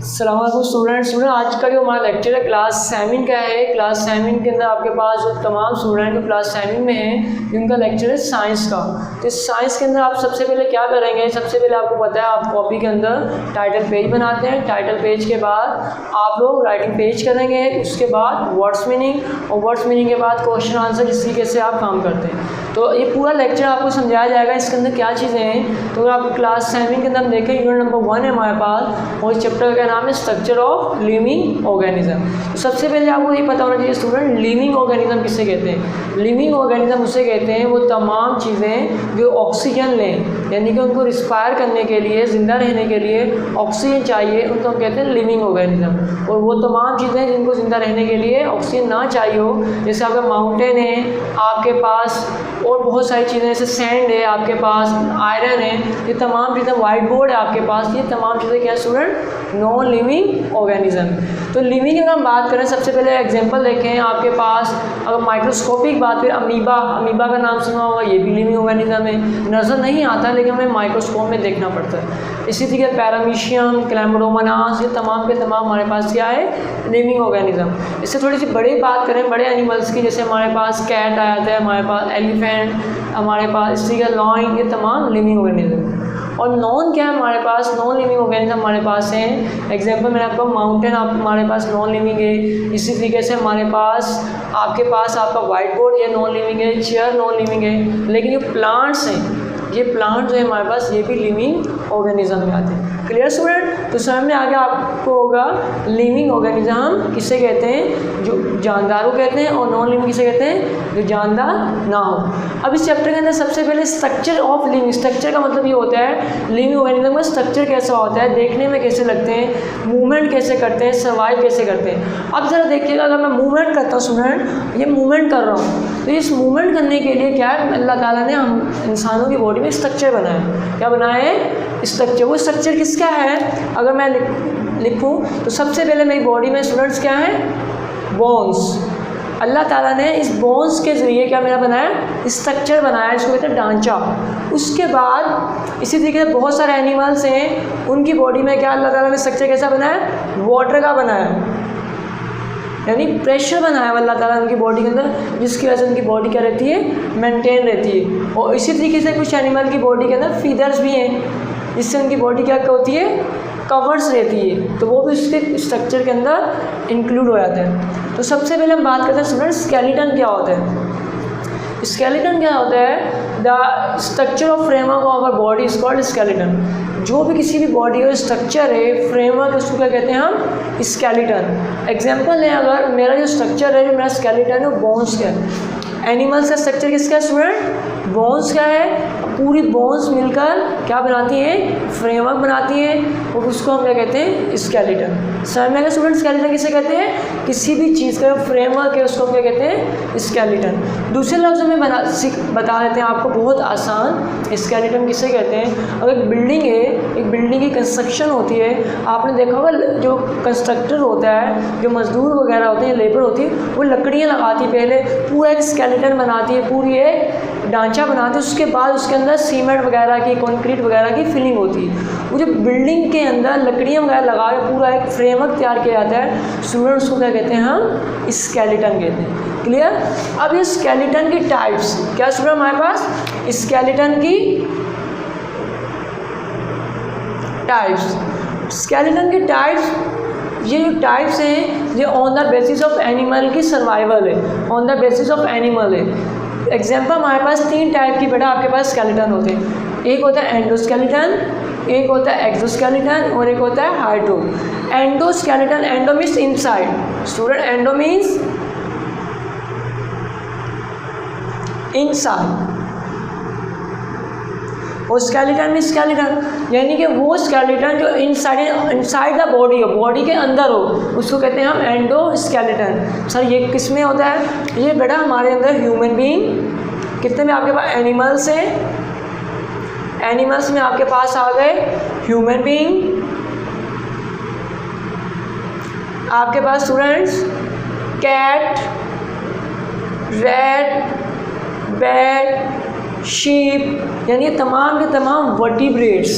अस्सलामुअलैकुम स्टूडेंट आज का जो हमारा लेक्चर है क्लास 7 का है। क्लास 7 के अंदर आपके पास जो तमाम स्टूडेंट जो क्लास 7 में हैं जिनका लेक्चर है साइंस का। तो इस साइंस के अंदर आप सबसे पहले क्या करेंगे, सबसे पहले आपको पता है आप कॉपी के अंदर टाइटल पेज बनाते हैं। टाइटल पेज के बाद आप लोग राइटिंग पेज करेंगे, उसके बाद वर्ड्स मीनिंग और वर्ड्स मीनिंग के बाद क्वेश्चन आंसर, इस तरीके से आप काम करते हैं। तो ये पूरा लेक्चर आपको समझाया जाएगा इसके अंदर क्या चीज़ें हैं। तो अगर आप क्लास 7 के अंदर हम देखें यूनिट नंबर 1 है हमारे पास और इस चैप्टर का नाम है स्ट्रक्चर ऑफ लिविंग ऑर्गेनिज्म। तो सबसे पहले आपको ये पता होना चाहिए स्टूडेंट, लिविंग ऑर्गेनिज्म किसे कहते हैं। लिविंग ऑर्गेनिज्म उसे कहते हैं वो तमाम चीज़ें जो ऑक्सीजन लें, यानी कि उनको रिस्पायर करने के लिए, ज़िंदा रहने के लिए ऑक्सीजन चाहिए, उनको हम कहते हैं लिविंग ऑर्गेनिज्म। और वो तमाम चीज़ें जिनको ज़िंदा रहने के लिए ऑक्सीजन ना चाहिए हो, जैसे आपका माउंटेन है आपके पास और बहुत सारी चीज़ें, जैसे सैंड है आपके पास, आयरन है, ये तमाम चीज़ें, वाइट बोर्ड है आपके पास, ये तमाम चीज़ें क्या स्टूडेंट, नॉन लिविंग ऑर्गेनिज्म। तो लिविंग की अगर हम बात करें, सबसे पहले एग्जांपल देखें आपके पास, अगर माइक्रोस्कोपिक बात करें, अमीबा का नाम सुना होगा, ये भी लिविंग ऑर्गेनिज्म है, नज़र नहीं आता लेकिन हमें माइक्रोस्कोप में देखना पड़ता है। इसी तरीके पैरामीशियम, क्लैमिडोमोनास, ये तमाम के तमाम हमारे पास क्या है, लिविंग ऑर्गेनिज्म। इससे थोड़ी सी बड़ी बात करें बड़े एनिमल्स की, जैसे हमारे पास कैट आ जाता है, हमारे पास एलिफेंट, हमारे पास इसी का लॉइन, ये तमाम लिविंग ऑर्गेनिज्म। और नॉन क्या है हमारे पास, नॉन लिविंग ऑर्गेनिज्म हमारे पास हैं। एग्जांपल मैंने आपको माउंटेन आप हमारे पास नॉन लिविंग है। इसी तरीके से हमारे पास आपका वाइट बोर्ड, ये नॉन लिविंग है, चेयर नॉन लिविंग है। लेकिन ये प्लांट्स हैं, ये प्लांट जो है हमारे पास, ये भी लिविंग ऑर्गेनिज्म में आते हैं। Clear student. तो समझ में आगे आपको होगा लिविंग ऑर्गेनिज्म किसे कहते हैं, जो जानदार को कहते हैं, और नॉन लिविंग किसे कहते हैं, जो जानदार ना हो। अब इस चैप्टर के अंदर सबसे पहले स्ट्रक्चर ऑफ लिविंग, स्ट्रक्चर का मतलब ये होता है लिविंग ऑर्गेनिज्म का स्ट्रक्चर कैसा होता है, देखने में कैसे लगते हैं, मूवमेंट कैसे करते हैं, सर्वाइव कैसे करते हैं। अब ज़रा देखिएगा, अगर मैं मूवमेंट करता हूँ स्टूडेंट, ये मूवमेंट कर रहा हूँ, तो इस मूवमेंट करने के लिए क्या है, अल्लाह ताला ने हम इंसानों की बॉडी में स्ट्रक्चर बनाया। क्या बनाया है, स्ट्रक्चर। वो स्ट्रक्चर किसका है, अगर मैं लिखूं तो सबसे पहले मेरी बॉडी में स्टूडेंट्स क्या है, बोन्स। अल्लाह ताला ने इस बोन्स के ज़रिए क्या मेरा बनाया, स्ट्रक्चर बनाया, इसको कहते हैं ढांचा। उसके बाद इसी तरीके से बहुत सारे एनिमल्स हैं, उनकी बॉडी में क्या अल्लाह ताला ने स्ट्रक्चर कैसा बनाया, वाटर का बनाया, यानी प्रेशर बनाया अल्लाह ताला उनकी बॉडी के अंदर, जिसकी वजह से उनकी बॉडी क्या रहती है, मेंटेन रहती है। और इसी तरीके से कुछ एनिमल की बॉडी के अंदर फीदर्स भी हैं, जिससे उनकी बॉडी क्या होती है, कवर्स रहती है, तो वो भी उसके स्ट्रक्चर के अंदर इंक्लूड हो जाते हैं। तो सबसे पहले हम बात करते हैं स्टूडेंट, स्केलेटन क्या होता है। स्केलेटन क्या होता है, the structure of framework of our body is called skeleton. जो भी किसी भी बॉडी का स्ट्रक्चर है, फ्रेमवर्क, उसको क्या कहते हैं हम, स्केलेटन। एग्जांपल है, अगर मेरा जो स्ट्रक्चर है, जो मेरा स्केलेटन है, वो बोन्स का है। एनिमल्स का स्ट्रक्चर किसका है स्टूडेंट, बोन्स का है। पूरी बोन्स मिलकर क्या बनाती हैं, फ्रेमवर्क बनाती हैं, और उसको हम क्या कहते हैं, स्केलेटन। समझ में आया स्टूडेंट, स्केलेटन किसे कहते हैं, किसी भी चीज़ का फ्रेमवर्क है उसको हम क्या कहते हैं, स्केलेटन। दूसरे लफ्ज़ों में बता देते हैं आपको, बहुत आसान, स्केलेटन किसे कहते हैं। अगर एक बिल्डिंग है, एक बिल्डिंग की कंस्ट्रक्शन होती है, आपने देखा होगा जो कंस्ट्रक्टर होता है, जो मजदूर वगैरह होते हैं, लेबर होती है, वो लकड़ियाँ लगाती है, पहले पूरा एक स्केलेटन बनाती है, पूरी एक ढांचा बनाते हैं, उसके बाद उसके अंदर सीमेंट वगैरह की, कंक्रीट वगैरह की फिलिंग होती है। वो जो बिल्डिंग के अंदर लकड़ियाँ वगैरह लगा के पूरा एक फ्रेमवर्क तैयार किया जाता है, स्टूडेंट्स को क्या कहते हैं, हम स्केलेटन कहते हैं। क्लियर। अब ये स्केलेटन की टाइप्स क्या स्टूडेंट हमारे पास, स्केलेटन की टाइप्स, स्केलेटन की टाइप्स, ये जो टाइप्स हैं ये on the basis of animal की सर्वाइवल है, on the basis of animal है। एग्जाम्पल हमारे पास 3 टाइप की बेटा आपके पास स्केलेटन होते हैं। एक होता है एंडोस्केलेटन, एक होता है एक्सोस्केलेटन, और एक होता है hydro. Endoskeleton, endo means inside student, endo means inside, और स्केलेटन में स्केलेटन, यानी कि वो स्केलेटन जो इनसाइड द बॉडी हो, बॉडी के अंदर हो, उसको कहते हैं हम एंडोस्केलेटन। सर ये किस में होता है, ये बेटा हमारे अंदर ह्यूमन बीइंग, कितने में आपके पास एनिमल्स हैं, एनिमल्स में आपके पास आ गए ह्यूमन बीइंग, आपके पास students cat, rat, bat, sheep, यानी तमाम के तमाम वर्टिब्रेट्स,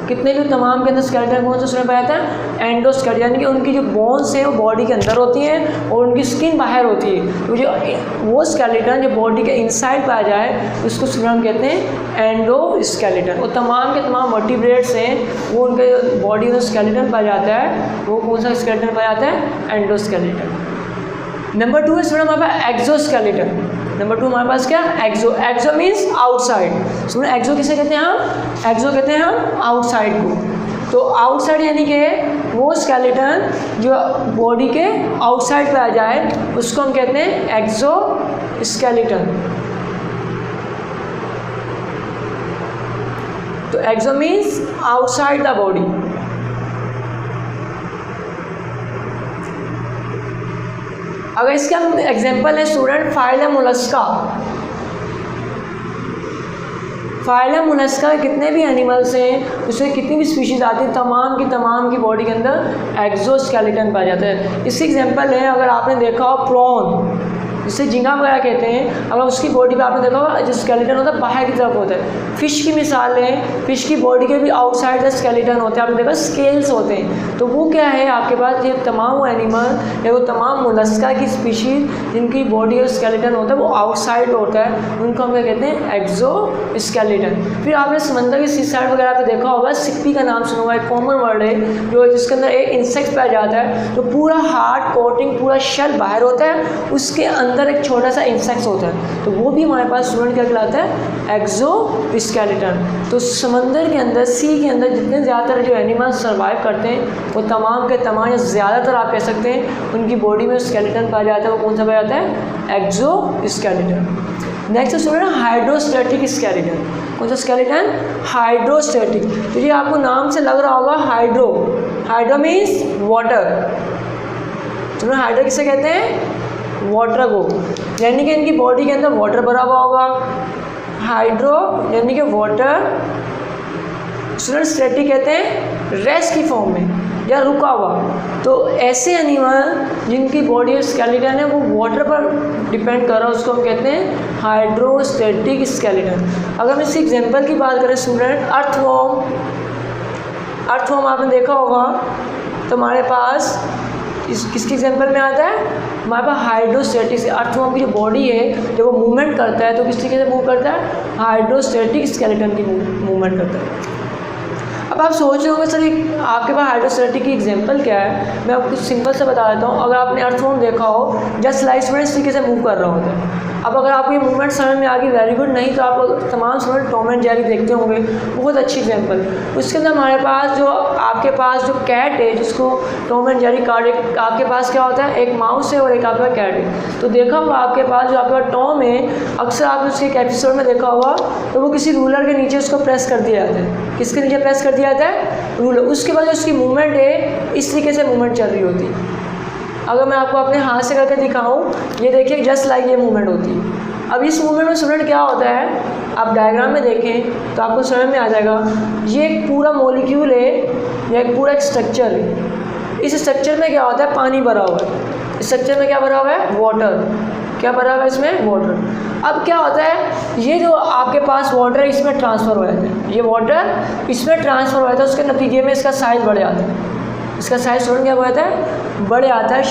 कितने भी तमाम के अंदर स्केलेटन कौन सा सुना पाया जाता है? एंडोस्केलेटन, यानी कि उनकी जो बोन्स हैं वो बॉडी के अंदर होती हैं और उनकी स्किन बाहर होती है। तो जो वो स्केलेटन जो बॉडी के इनसाइड पाया जाए उसको सुना हम कहते हैं एंडोस्केलेटन। और तमाम के तमाम वर्टिब्रेट्स हैं वो उनके बॉडी में स्केलेटन पाया जाता है, वो कौन सा स्केलेटन पाया जाता है? एंडोस्केलेटन। नंबर 2 है सुना हमारे पास एक्सोस्केलेटन। नंबर 2 हमारे पास क्या? एक्सो। एक्सो मीन्स आउटसाइड। सुनो एक्सो किसे कहते हैं हम? एक्सो कहते हैं हम आउटसाइड को। तो आउटसाइड यानी कि वो स्केलेटन जो बॉडी के आउटसाइड पे आ जाए उसको हम कहते हैं एक्सो स्केलेटन। तो एक्सो मीन्स आउटसाइड द बॉडी। अगर इसका एग्जांपल है student phylum Mollusca. Phylum Mollusca के कितने भी एनिमल्स हैं उसमें कितनी भी स्पीशीज आती हैं तमाम की बॉडी के अंदर एक्सोस्केलेटन पाया जाता है। इसकी एग्जांपल है अगर आपने देखा हो प्रॉन, जिसे झींगा वगैरह कहते हैं, अगर उसकी बॉडी पे आपने देखा होगा जो स्केलेटन होता है बाहर की तरफ होता है। फिश की मिसाल है, फिश की बॉडी के भी आउटसाइड द स्केलेटन होते हैं, आपने देखा स्केल्स होते हैं। तो वो क्या है आपके पास, ये तमाम वो एनिमल या वो तमाम मोलस्का की स्पीशीज जिनकी बॉडी और स्केलेटन होता है वो आउटसाइड होता है, उनको हम क्या कहते हैं? एक्सो स्केलेटन। फिर आपने समंदर की सी साइड वगैरह पे देखा होगा सिप्पी का नाम सुना होगा, एक कॉमन वर्ड है जो जिसके अंदर एक इंसेक्ट पाया जाता है। तो पूरा हार्ड कोटिंग पूरा शेल बाहर होता है, उसके अंदर एक छोटा सा इंसेक्ट होता है, तो वो भी हमारे पास स्टूडेंट क्या कहलाता है? एक्सोस्केलेटन। तो समंदर के अंदर सी के अंदर जितने ज़्यादातर जो एनिमल्स सर्वाइव करते हैं वो तमाम के तमाम या ज़्यादातर आप कह सकते हैं उनकी बॉडी में स्केलेटन पाया जाता है, वो कौन सा पाया जाता है? Exoskeleton. Next student hydrostatic skeleton. कौन सा स्केलेटन? हाइड्रोस्टैटिक। तो ये आपको नाम से लग रहा होगा हाइड्रो, हाइड्रो मीन्स वाटर। तो हाइड्रो किसे कहते हैं? वाटर को, यानी कि इनकी बॉडी के अंदर वाटर भरा हुआ होगा। हाइड्रो यानी कि वाटर। स्टूडेंट स्टैटिक कहते हैं रेस्ट की फॉर्म में या रुका हुआ। तो ऐसे एनिमल जिनकी बॉडी स्केलेटन है वो वाटर पर डिपेंड कर रहा है उसको हम कहते हैं हाइड्रोस्टैटिक स्केलेटन। अगर हम इसकी एग्जांपल की बात करें स्टूडेंट, अर्थवॉर्म। अर्थवॉर्म आपने देखा होगा, तो हमारे पास किसकी एग्जांपल में आता है? हमारे पास हाइड्रोस्टैटिक। अर्थवॉर्म की जो बॉडी है जब वो मूवमेंट करता है तो किस तरीके से मूव करता है? हाइड्रोस्टैटिक स्केलेटन की मूवमेंट करता है। अब आप सोच रहे होंगे सर आपके पास हाइड्रोस्टैटिक की एग्जांपल क्या है? मैं आपको कुछ सिंपल से बता देता हूँ। अगर आपने अर्थवॉर्म देखा हो जस्ट लाइक स्टूडेंट इस तरीके से मूव कर रहा होता है। अब अगर आपको ये मूवमेंट समझ में आ गई वेरी गुड, नहीं तो आप तमाम स्टूडेंट टॉम एंड जेरी देखते होंगे, बहुत अच्छी एग्जांपल। उसके अंदर हमारे पास जो आपके पास जो कैट है जिसको टॉम एंड जेरी कार्ड, आपके पास क्या होता है? एक माउस है और एक आपका कैट है। तो देखा होगा आपके पास जो आपका टॉम है अक्सर आपने उसके एक एपिसोड में देखा होगा तो वो किसी रूलर के नीचे उसको प्रेस कर दिया जाता है। किसके नीचे प्रेस कर दिया जाता है? रूलर। उसके बाद जो उसकी मूवमेंट है इस तरीके से मूवमेंट चल रही होती है। अगर मैं आपको अपने हाथ से करके दिखाऊं, ये देखिए जस्ट लाइक ये मूवमेंट होती है। अब इस मूवमेंट में स्टूडेंट क्या होता है, आप डायग्राम में देखें तो आपको समझ में आ जाएगा। ये एक पूरा मॉलिक्यूल है या एक पूरा एक स्ट्रक्चर है। इस स्ट्रक्चर में क्या होता है? पानी भरा हुआ है। इस स्ट्रक्चर में क्या भरा हुआ है? वाटर। क्या भरा हुआ है इसमें? वाटर। अब क्या होता है, ये जो आपके पास वाटर है इसमें ट्रांसफ़र हो जाता है, ये वाटर इसमें ट्रांसफ़र हो जाता है, उसके नतीजे में इसका साइज़ बढ़ जाता है। इसका साइज स्टूडेंट क्या बढ़ता है? बढ़ जाता है।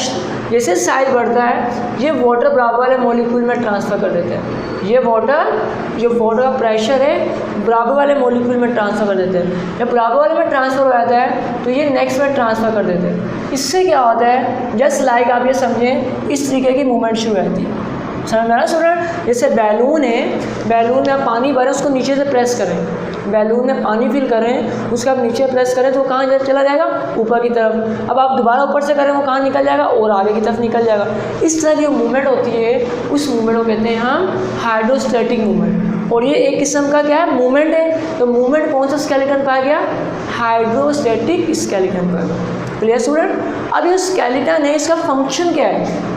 जैसे साइज बढ़ता है ये वाटर बराबर वाले मॉलिक्यूल में ट्रांसफ़र कर देते हैं। ये वाटर जो वाटर का प्रेशर है बराबर वाले मॉलिक्यूल में ट्रांसफ़र कर देते हैं। जब बराबर वाले में ट्रांसफ़र हो जाता है तो ये नेक्स्ट में ट्रांसफ़र कर देते हैं। इससे क्या होता है, जस्ट लाइक आप ये समझें इस तरीके की मूवमेंट शुरू रहती है। समझ में आ रहा स्टूडेंट? जैसे बैलून है, बैलून में आप पानी भरें उसको नीचे से प्रेस करें, बैलून में पानी फिल करें उसका आप नीचे प्रेस करें तो वो कहाँ चला जाएगा? ऊपर की तरफ। अब आप दोबारा ऊपर से करें वो कहाँ निकल जाएगा? और आगे की तरफ निकल जाएगा। इस तरह की मूवमेंट होती है उस मूवमेंट को कहते हैं हम हाइड्रोस्टैटिक मूवमेंट। और ये एक किस्म का क्या है? मूवमेंट है। तो मूवमेंट कौन सा स्केलेटन पाया गया? हाइड्रोस्टैटिक स्केलेटन पाया गया। Clear student? अब ये स्केलेटन है इसका फंक्शन क्या है?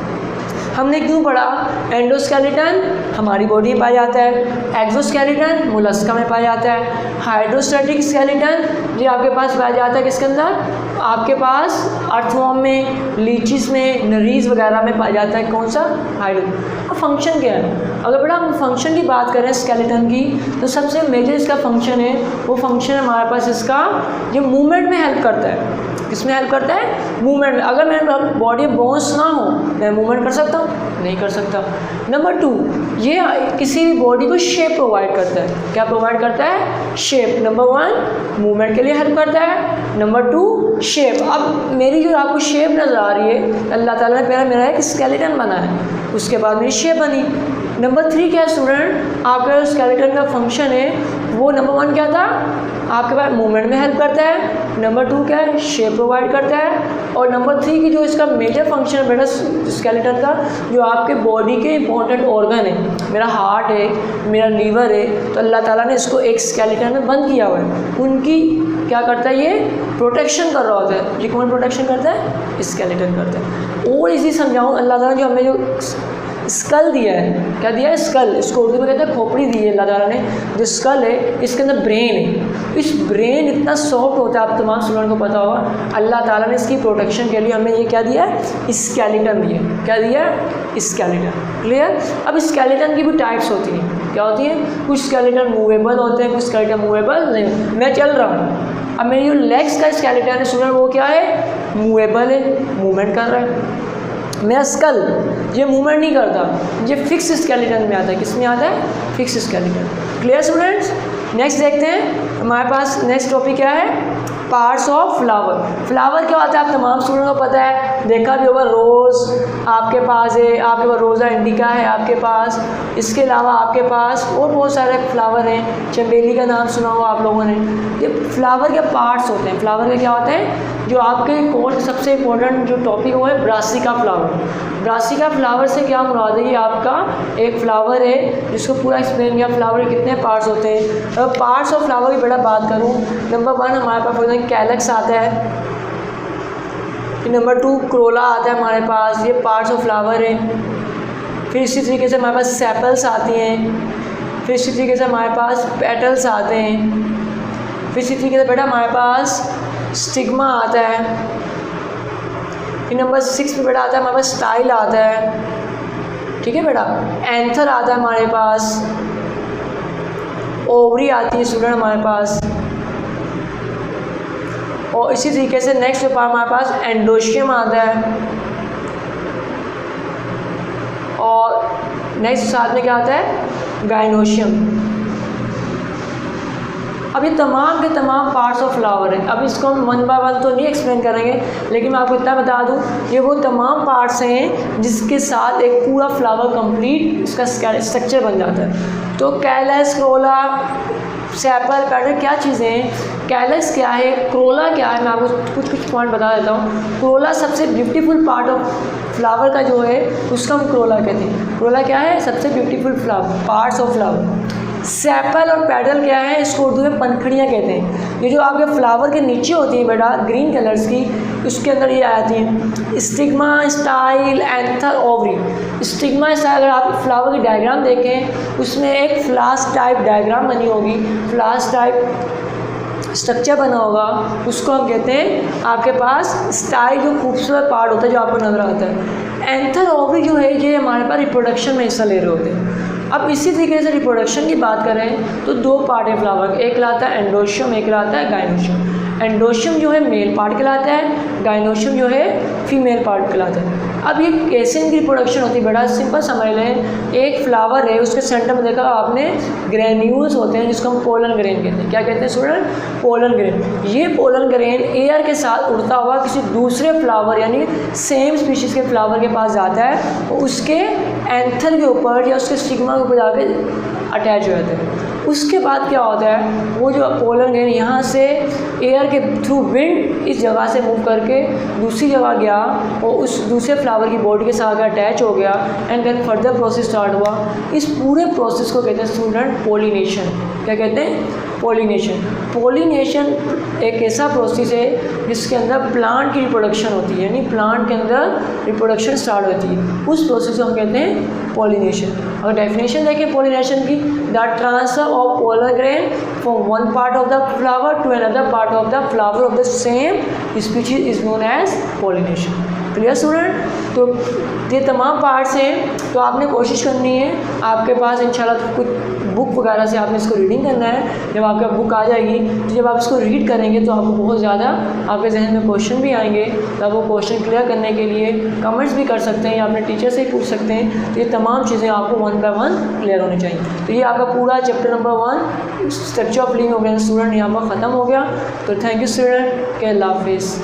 हमने क्यों पढ़ा? एंडोस्केलेटन हमारी बॉडी में पाया जाता है, एक्सोस्केलेटन मोलस्का में पाया जाता है, हाइड्रोस्टैटिक स्केलेटन ये आपके पास पाया जाता है किसके अंदर? आपके पास अर्थवॉर्म में, लीचीज में, नरीज वगैरह में पाया जाता है। कौन सा? हाइड्रो। अब फंक्शन क्या है? अगर बेटा हम फंक्शन की बात करें स्केलेटन की, तो सबसे मेजर इसका फंक्शन है, वो फंक्शन है हमारे पास इसका, ये मूवमेंट में हेल्प करता है। किसमें हेल्प करता है? मूवमेंट में। अगर मेरे बॉडी में बोन्स ना हो, मैं मूवमेंट कर सकता हूँ? नहीं कर सकता। नंबर 2, ये किसी भी बॉडी को शेप प्रोवाइड करता है। क्या प्रोवाइड करता है? शेप। नंबर 1 मूवमेंट के लिए हेल्प करता है, नंबर 2 शेप। अब मेरी जो आपको शेप नज़र आ रही है, अल्लाह ताला ने पहले मेरा एक स्केलेटन बना है, उसके बाद मेरी शेप बनी। नंबर 3 क्या है स्टूडेंट? आपका स्केलेटन का फंक्शन है वो नंबर 1 क्या था? आपके पास मूवमेंट में हेल्प करता है, नंबर 2 क्या है? शेप प्रोवाइड करता है, और नंबर 3 की जो इसका मेजर फंक्शन है बेटा स्केलेटन का, जो आपके बॉडी के इंपॉर्टेंट ऑर्गन है, मेरा हार्ट है, मेरा लीवर है, तो अल्लाह ताला ने इसको एक स्केलेटन में बंद किया हुआ है। उनकी क्या करता है? ये प्रोटेक्शन कर रहा होता है। ये कौन प्रोटेक्शन करता है? स्केलेटन करता है। और इसी समझाऊँ, अल्लाह ताला जो हमें जो स्कल दिया है, क्या दिया है? स्कल। इसको उर्दू में कहते हैं खोपड़ी दी है अल्लाह ताला ने। जो स्कल है इसके अंदर ब्रेन है। इस ब्रेन इतना सॉफ्ट होता है, आप तमाम स्टूडेंट को पता होगा। अल्लाह ताला ने इसकी प्रोटेक्शन के लिए हमें ये क्या दिया है? स्केलेटन दिया। क्या दिया? स्केलेटन। क्लियर? अब स्केलेटन की भी टाइप्स होती हैं। क्या होती हैं? कुछ स्केलेटन मूवेबल होते हैं, कुछ स्केलेटन मूवेबल नहीं। मैं चल रहा हूँ, अब मेरी जो लेग्स का स्केलेटन है स्टूडेंट वो क्या है? मूवेबल है, मूवमेंट कर रहा है। मेरा स्कल ये मूवमेंट नहीं करता, ये फिक्स स्केलेटन में आता है। किस में आता है? Fix skeleton. Clear students? Next देखते हैं हमारे पास नेक्स्ट टॉपिक क्या है? Parts of flower. फ्लावर क्या होता है आप तमाम स्टूडेंट को पता है, देखा भी होगा। रोज़ आपके पास है, आपके पास रोज़ा इंडिका है आपके पास, इसके अलावा आपके पास और बहुत सारे फ्लावर हैं। चमेली का नाम सुना होगा आप लोगों ने। ये फ्लावर के पार्ट्स होते हैं। फ्लावर के क्या होते हैं? जो आपके कोर्स सबसे इंपॉर्टेंट जो टॉपिक वो है ब्रासिका फ्लावर। ब्रासिका फ्लावर से क्या मुराद है? ये आपका एक फ्लावर है जिसको पूरा एक्सप्लेन किया। फ्लावर के कितने पार्ट्स होते हैं? अगर पार्ट्स ऑफ फ्लावर की बेटा बात करूँ, नंबर 1 हमारे पास कैलक्स आता है, नंबर 2 क्रोला आता है हमारे पास, ये पार्ट्स ऑफ फ्लावर है। फिर इसी तरीके से हमारे पास सेपल्स आती हैं, फिर इसी तरीके से हमारे पास पेटल्स आते हैं, फिर इसी तरीके से बेटा हमारे पास स्टिग्मा आता है, फिर नंबर 6 पे बेटा आता है हमारे पास स्टाइल आता है। ठीक है बेटा? एंथर आता है हमारे पास, ओवरी आती है स्टूडेंट हमारे पास, और इसी तरीके से नेक्स्ट हमारे पास एंडोशियम आता है, और नेक्स्ट साथ में क्या आता है? गाइनोशियम। अब ये तमाम के तमाम पार्ट्स ऑफ फ्लावर है। अब इसको हम 1 बाय 1 तो नहीं एक्सप्लेन करेंगे, लेकिन मैं आपको इतना बता दूं, ये वो तमाम पार्ट्स हैं जिसके साथ एक पूरा फ्लावर कंप्लीट इसका स्ट्रक्चर बन जाता है। तो कैलस, क्रोला, सेपल, पेटल क्या चीज़ें हैं? कैलस क्या है, क्रोला क्या है, मैं आपको कुछ पॉइंट बता देता हूँ। क्रोला सबसे ब्यूटीफुल पार्ट ऑफ फ्लावर का जो है उसका हम क्रोला कहते हैं। क्रोला क्या है? सबसे beautiful flower, parts of flower. Sepal और पेटल क्या है? इसको उर्दू में पंखड़ियाँ कहते हैं। ये जो आपके फ्लावर के नीचे होती है बेटा ग्रीन कलर्स की, उसके अंदर ये आती हैं stigma, style, anther, ovary. Stigma style अगर आप फ्लावर की डायग्राम देखें, उसमें एक फ्लास्क टाइप डायग्राम बनी होगी, फ्लास्क टाइप स्ट्रक्चर बना होगा, उसको हम कहते हैं आपके पास स्टाइल, जो खूबसूरत पार्ट होता है जो आपको नजर आता है। एंथर, ओवरी जो है ये हमारे पास रिप्रोडक्शन में हिस्सा ले रहे होते हैं। अब इसी तरीके से रिप्रोडक्शन की बात करें तो 2 पार्ट है फ्लावर के, एक कहलाता है एंडोशियम, एक कहलाता है गाइनोशियम। एंडोशियम जो है मेल पार्ट कहलाता है, गाइनोशियम जो है फीमेल पार्ट कहलाता है। अब ये कैसे इनकी रिप्रोडक्शन होती है बेटा सिंपल समझ लें। एक फ्लावर है, उसके सेंटर में देखा आपने ग्रेन्यूल्स होते हैं जिसको हम पोलन ग्रेन कहते हैं। क्या कहते हैं स्टूडेंट? Pollen grain. ये पोलन ग्रेन एयर के साथ उड़ता हुआ किसी दूसरे फ्लावर यानी सेम स्पीशीज़ के फ्लावर के पास जाता है, और उसके एंथर के ऊपर या उसके स्टिग्मा के ऊपर जाकर अटैच हो जाते हैं। उसके बाद क्या होता है, वो जो पोलन ग्रेन यहाँ से एयर के थ्रू विंड इस जगह से मूव करके दूसरी जगह गया और उस दूसरे फ्लावर की बॉडी के साथ अटैच हो गया, and then further process start हुआ। इस पूरे प्रोसेस को कहते हैं स्टूडेंट पोलिनेशन। क्या कहते हैं? पॉलिनेशन। पॉलिनेशन एक ऐसा प्रोसेस है जिसके अंदर प्लांट की रिप्रोडक्शन होती है, यानी प्लांट के अंदर रिप्रोडक्शन स्टार्ट होती है, उस प्रोसेस को हम कहते हैं पॉलिनेशन। अगर डेफिनेशन देखें पॉलिनेशन की, the transfer of polar grain from one part of the flower to another part of the flower of the same species is known as pollination. Clear student? तो ये तमाम पार्ट्स हैं, तो आपने कोशिश करनी है, आपके पास इंशाल्लाह कुछ बुक वगैरह से आपने इसको रीडिंग करना है। जब आपका बुक आ जाएगी तो जब आप इसको रीड करेंगे तो आपको बहुत ज़्यादा आपके जहन में क्वेश्चन भी आएंगे, तो आप वो क्वेश्चन क्लियर करने के लिए कमेंट्स भी कर सकते हैं या अपने टीचर से ही पूछ सकते हैं। तो ये तमाम चीज़ें आपको 1 बाय 1 क्लियर होनी चाहिए। तो ये आपका पूरा chapter number 1 structure of living organism student यहाँ पर ख़त्म हो गया। तो थैंक यू स्टूडेंट, के अल्लाह हाफिज़।